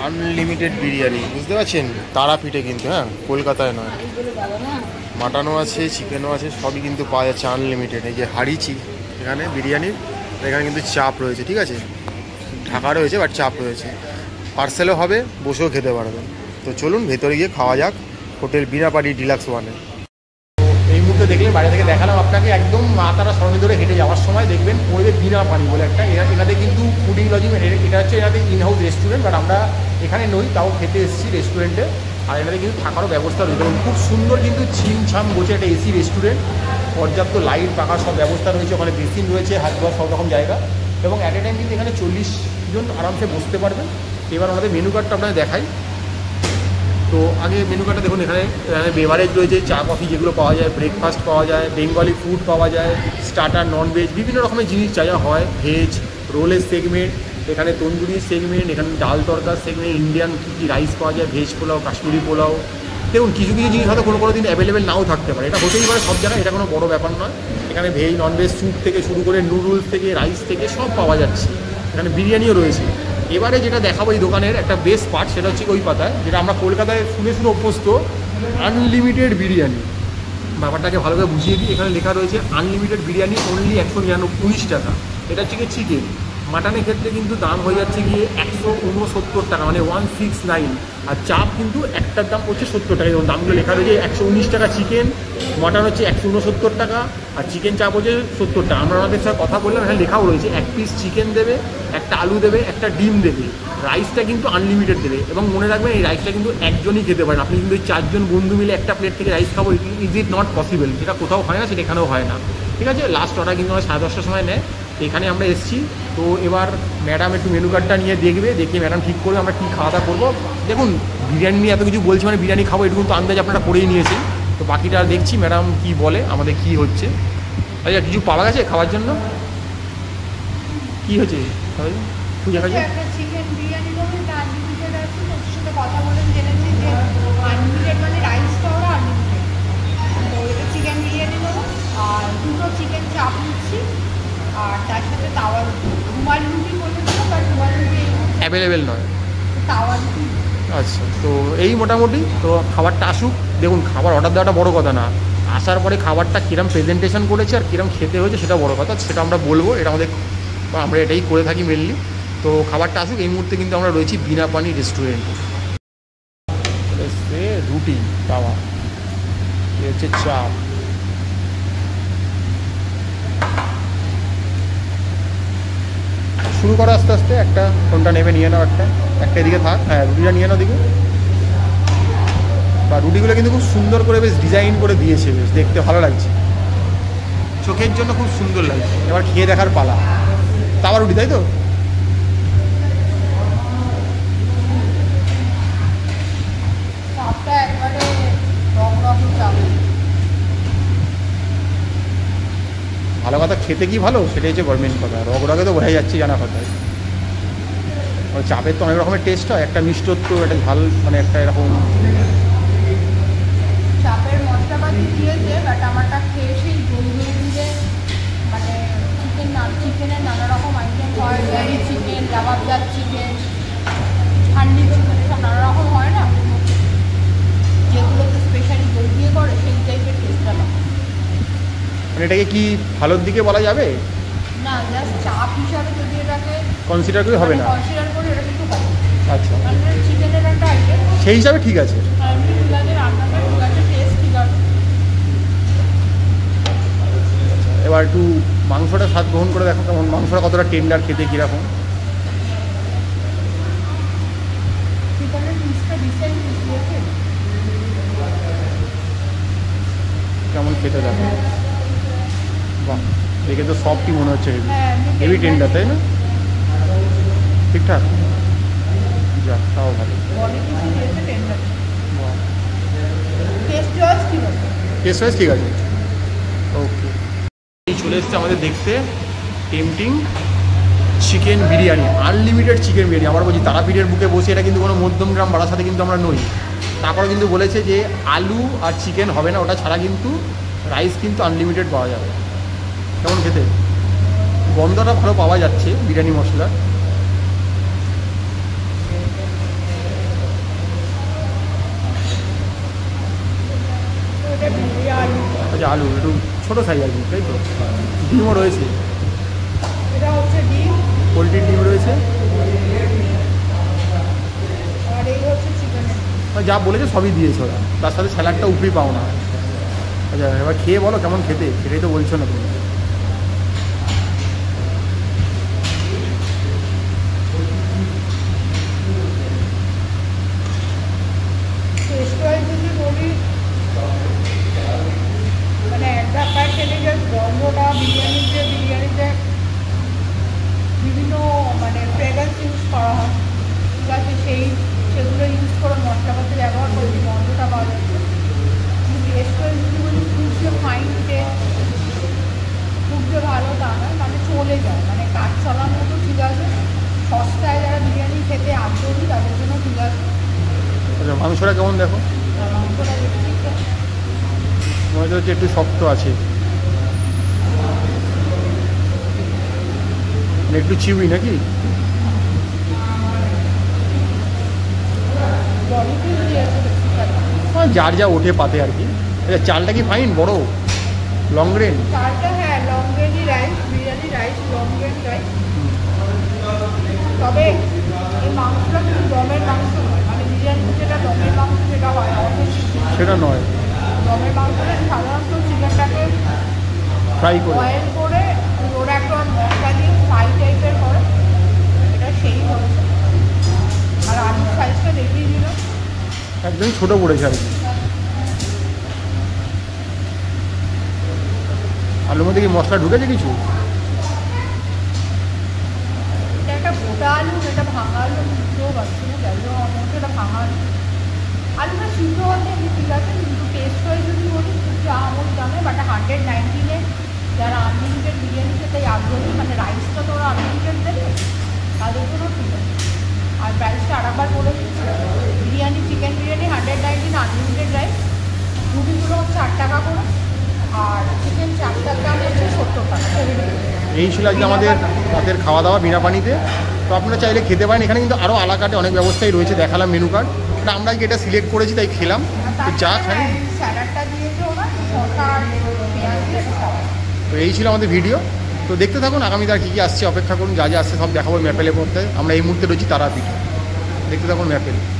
Unlimited biryani, বুঝতে পারছেন? তারাপীঠে কিন্তু, হ্যাঁ, কলকাতায় নয়। মাটনও আছে, চিকেনও আছে, সবই কিন্তু পাওয়া যাচ্ছে আনলিমিটেড। এই যে হাড়িচি এখানে বিরিয়ানির, এখানে কিন্তু চাপ রয়েছে, ঠিক আছে, ঢাকা রয়েছে বাট চাপ রয়েছে। পার্সেলও হবে, বসেও খেতে পারবেন। তো চলুন ভেতরে গিয়ে খাওয়া যাক হোটেল বিনাপানি ডিলাক্স ওয়ানে। এই মুহূর্তে দেখলেন বাইরে থেকে দেখালাম আপনাকে, একদম মা তারা সরণি ধরে হেঁটে যাওয়ার সময় দেখবেন পড়বে বিনাপানি বলে একটা, এনাদের কিন্তু ফুডিং লজিং, এটা হচ্ছে এনাদের ইনহাউস রেস্টুরেন্ট, বাট আমরা এখানে নই, তাও খেতে এসেছি রেস্টুরেন্টে। আর এনাদের কিন্তু থাকারও ব্যবস্থা রয়েছে এবং খুব সুন্দর, কিন্তু ছিমছাম গোছে একটা এসি রেস্টুরেন্ট, পর্যাপ্ত লাইট পাখার সব ব্যবস্থা রয়েছে, ওখানে বেসিন রয়েছে, হাত ধোয়ার সব রকম জায়গা, এবং অ্যাট এ টাইম কিন্তু এখানে 40 জন আরামসে বসতে পারবেন। এবার আমাদের মেনু কার্ডটা আপনাদের দেখাই। তো আগে মেনু কার্ডটা দেখুন, এখানে বেভারেজ রয়েছে, চা কফি যেগুলো পাওয়া যায়, ব্রেকফাস্ট পাওয়া যায়, বেঙ্গলি ফুড পাওয়া যায়, স্টার্টার, নন ভেজ, বিভিন্ন রকমের জিনিস যা যা হয়, ভেজ রোলের সেগমেন্ট, এখানে তন্দুরির সেগমেন্ট, এখানে ডাল তরকার সেগমেন্ট, ইন্ডিয়ান কী কী রাইস পাওয়া যায়, ভেজ পোলাও, কাশ্মীরি পোলাও। দেখুন কিছু কিছু জিনিস হয়তো কোনো দিন অ্যাভেলেবেল নাও থাকতে পারে, এটা হতেই পারে সব জায়গায়, এটা কোনো বড় ব্যাপার নয়। এখানে ভেজ ননভেজ স্যুপ থেকে শুরু করে নুডলস থেকে রাইস থেকে সব পাওয়া যাচ্ছে, এখানে বিরিয়ানিও রয়েছে। এবারে যেটা দেখাবো এই দোকানের একটা বেস্ট পার্ট, সেটা হচ্ছে ওই পাতায়, যেটা আমরা কলকাতায় শুনে অভ্যস্ত, আনলিমিটেড বিরিয়ানি। ব্যাপারটাকে ভালো করে বুঝিয়ে দিই, এখানে লেখা রয়েছে আনলিমিটেড বিরিয়ানি অনলি 119 টাকা। এটা হচ্ছে গিয়ে চিকেন। মাটনের ক্ষেত্রে কিন্তু দাম হয়ে যাচ্ছে গিয়ে 169 টাকা, মানে 169। আর চাপ কিন্তু একটার দাম হচ্ছে 70 টাকা, এবং দামগুলো লেখা রয়েছে 119 টাকা চিকেন, মাটন হচ্ছে 169 টাকা, আর চিকেন চাপ হচ্ছে 70 টাকা। আমরা ওনাদের সাথে কথা বললাম, এখানে লেখাও রয়েছে 1 পিস চিকেন দেবে, একটা আলু দেবে, একটা ডিম দেবে, রাইসটা কিন্তু আনলিমিটেড দেবে। এবং মনে রাখবেন এই রাইসটা কিন্তু একজনই খেতে পারেন, আপনি কিন্তু 4 জন বন্ধু মিলে একটা প্লেট থেকে রাইস খাবো, ইজ ইট নট পসিবল, যেটা কোথাও হয় না সেটা এখানেও হয় না, ঠিক আছে। লাস্ট অর্ডার কিন্তু আমরা 10:30টার সময় নেয়, এখানে আমরা এসেছি। তো এবার ম্যাডাম একটু মেনু কার্ডটা নিয়ে দেখবে, দেখে ম্যাডাম ঠিক করবে আমরা কী খাওয়া দাওয়া করবো। দেখুন বিরিয়ানি নিয়ে এত কিছু বলছি, মানে বিরিয়ানি খাবো এটুকু তো আন্দাজ আপনারা করেই নিয়েছি। তো বাকিটা দেখছি ম্যাডাম কি বলে, আমাদের কি হচ্ছে। আচ্ছা কিছু পাওয়া গেছে খাওয়ার জন্য? কি হয়েছে পূজা কাছে? চিকেন বিরিয়ানি বলুন, আনলিমিটেড আছে, ওর সাথে কথা বলেন, জেনেছি যে আনলিমিটেড মানে রাইসটা ওরা আনলিমিটেড। তো এটা চিকেন বিরিয়ানি বলুন, আর 2টো চিকেন চাপ নিচ্ছি, আর তার সাথে তাওয়া রুটি। রুমাল রুটি বলেছিল, বাট রুমাল রুটি অ্যাভেলেবেল নয়, তাওয়া রুটি। আচ্ছা, তো এই মোটামুটি। তো খাবারটা আসুক, দেখুন খাবার অর্ডার দেওয়াটা বড় কথা না, আসার পরে খাবারটা কীরকম প্রেজেন্টেশন করেছে আর কীরকম খেতে হয়েছে সেটা বড় কথা, সেটা আমরা বলবো, এটা আমাদের, আমরা এটাই করে থাকি মেনলি। তো খাবারটা আসুক। এই মুহূর্তে কিন্তু আমরা রয়েছি বিনাপানি রেস্টুরেন্টে। সে রুটি তাওয়া, এ হচ্ছে চাপ, শুরু করো আস্তে আস্তে। একটা কোনটা নেবে নিয়ে নাও, একটা এদিকে থাক, হ্যাঁ রুটিটা নিয়ে নাও দিকে। বা রুটিগুলো কিন্তু খুব সুন্দর করে বেশ ডিজাইন করে দিয়েছে, বেশ দেখতে ভালো লাগছে, চোখের জন্য খুব সুন্দর লাগছে। এবার খেয়ে দেখার পালা। তাওয়া রুটি তাই তো? ভালো কথা, খেতে কি ভালো সেটাই হচ্ছে গভর্নমেন্ট কথা, রগরগে তো বোঝাই যাচ্ছে জানা কথায়। চাপের তো অনেক রকমের টেস্ট হয়, একটা মিষ্টত্ব, একটা ঝাল, মানে একটা এরকম চাপের মশলাপাতি দিয়েছে, বাট আমারটা খেয়ে সেই দই দিয়ে, মানে চিকেনের নানা রকম আইটেম হয়, দই চিকেন, কাবাবদার চিকেন, হান্ডি চিকেন, সব নানা রকম হয় না, যেগুলোতে স্পেশালি দই দিয়ে করে, সেই টাইপের টেস্টটা না। মানে এটাকে কি ভালোর দিকে বলা যাবে না, জাস্ট চাপ হিসাবে যদি এটাকে কনসিডার করে হবে না, কনসিডার করে এটা কিন্তু হবে। আচ্ছা চিকেনের একটা আইটেম সেই হিসাবে ঠিক আছে, ঠিক আছে, রান্নাটা ঠিক আছে, টেস্ট ঠিক আছে। এবার একটু মাংসটা স্বাদ গ্রহণ করে দেখো কেমন, মাংসটা কতটা টেন্ডার, খেতে কীরকম। চিকেনের পিসটা ডিসেন্ট দিয়েছে, কেমন খেতে দেখো, বাহ দেখে তো সফটই মনে হচ্ছে, হেভি টেন্ডার তাই না? ঠিকঠাক, যাক তাও ভালো, টেস্ট ওয়াইজ ঠিক আছে, ওকে। এই চলে এসছে আমাদের দেখতে tempting chicken biryani, unlimited chicken biryani. আবার বলছি তারাপীঠের বুকে বসে, এটা কিন্তু কোনো মধ্যমগ্রাম বারাসাতে কিন্তু আমরা নই। তারপরে কিন্তু বলেছে যে আলু আর চিকেন হবে না, ওটা ছাড়া কিন্তু রাইস কিন্তু আনলিমিটেড পাওয়া যাবে। কেমন খেতে, গন্ধটা ভালো পাওয়া যাচ্ছে বিরিয়ানি মশলা। এটা বিরিয়ানি, আচ্ছা আলু একটু ছোটো সাইজ আর কি, তাই তো? ডিমও রয়েছে, এটা হচ্ছে ডিম, পোলট্রির ডিম রয়েছে, আর এই হচ্ছে চিকেনের। যা বলেছে সবই দিয়েছে ওরা, তার সাথে স্যালাডটা উপরি পাও না। আচ্ছা এবার খেয়ে বলো কেমন খেতে, সেটাই তো বলছো না তুমি। টেস্ট ওয়াইজ যদি বলি, মানে এক ধাক্কায় খেলে যে গন্ধটা বিরিয়ানিতে বিভিন্ন মানে ফ্রেগ্রেন্স ইউজ করা হয়, ঠিক আছে, সেগুলো ইউজ করে মশলাপাতি ব্যবহার করে যে গন্ধটা পাওয়া যাচ্ছে। টেস্ট ওয়াইজ যদি বলি, খুব যে ফাইন টেস্ট, খুব যে ভালো তা নয়, মানে চলে যায়, মানে কাজ চলার মতো ঠিক আছে। সস্তায় যারা বিরিয়ানি খেতে আগ্রহী তাদের জন্য ঠিক আছে। আচ্ছা মাংসটা কেমন দেখো? আর মাংসটা দেখছি তো মনে হচ্ছে একটু শক্ত আছে, মানে একটু চিউই নাকি? বডি পিস দিয়েছে বেশিরভাগ। যার যা ওঠে পাতে আর কি। আচ্ছা চালটা কি ফাইন বড় লং গ্রেন? চালটা হ্যাঁ লং গ্রেনই rice, biryani rice long grain rice. তবে এই মাংসটা কিন্তু দমের মাংস নয়, মানে বিরিয়ানিতে যেটা দমের মাংস যেটা হয় অথেন্টিক সেটা নয়, দমের মাংসটা সাধারণত চিকেনটাকে ফ্রাই করে। বয়েল করে ওরা একটা মশলা দিয়ে ফ্রাই টাইপের করে, এটা সেই হয়েছে। আর আলুর সাইজটা দেখিয়ে দিল, একদমই ছোটো পড়েছে আর কি। আলুর মধ্যে কি মশলা ঢুকেছে কিছু? এটা একটা গোটা আলু, এটা ভাঙা আলু বুঝতেও পারছি না, যাই হোক আমার মধ্যে এটা ভাঙা আলু। আলুটা সিদ্ধ হতে ঠিক আছে, কিন্তু টেস্ট ওয়াইজ যদি বলি খুব যে আমল দামে, বাট 119 যারা আনলিমিটেড বিরিয়ানি খেতে আগ্রহী, মানে রাইসটা তো ওরা আনলিমিটেড দেবে, তাদের জন্য ঠিক আছে। আর প্রাইসটা আরেকবার বলে দিচ্ছি, biryani chicken biryani 119 unlimited rice, রুটিগুলো হচ্ছে 8 টাকা করে, আর চিকেন চারটার দাম হচ্ছে 70 টাকা। এই ছিল আজকে আমাদের রাতের খাওয়া দাওয়া বিনা পানিতে। তো আপনারা চাইলে খেতে পারেন, এখানে কিন্তু আরও আলাকাটে অনেক ব্যবস্থাই রয়েছে, দেখালাম মেনু কার্ড। না আমরা আজকে এটা সিলেক্ট করেছি তাই খেলাম। তো যা খাই, স্যালাডটা দিয়েছে ওরা, শসা আর পেঁয়াজ দিয়ে খাওয়া। তো এই ছিল আমাদের ভিডিও। তো দেখতে থাকুন, আগামীতে আর কী কী আসছে অপেক্ষা করুন, যা যা আসছে সব দেখাবো ম্যাপেলের মধ্যে। আমরা এই মুহূর্তে রয়েছি তারাপীঠ, দেখতে থাকুন ম্যাপেল।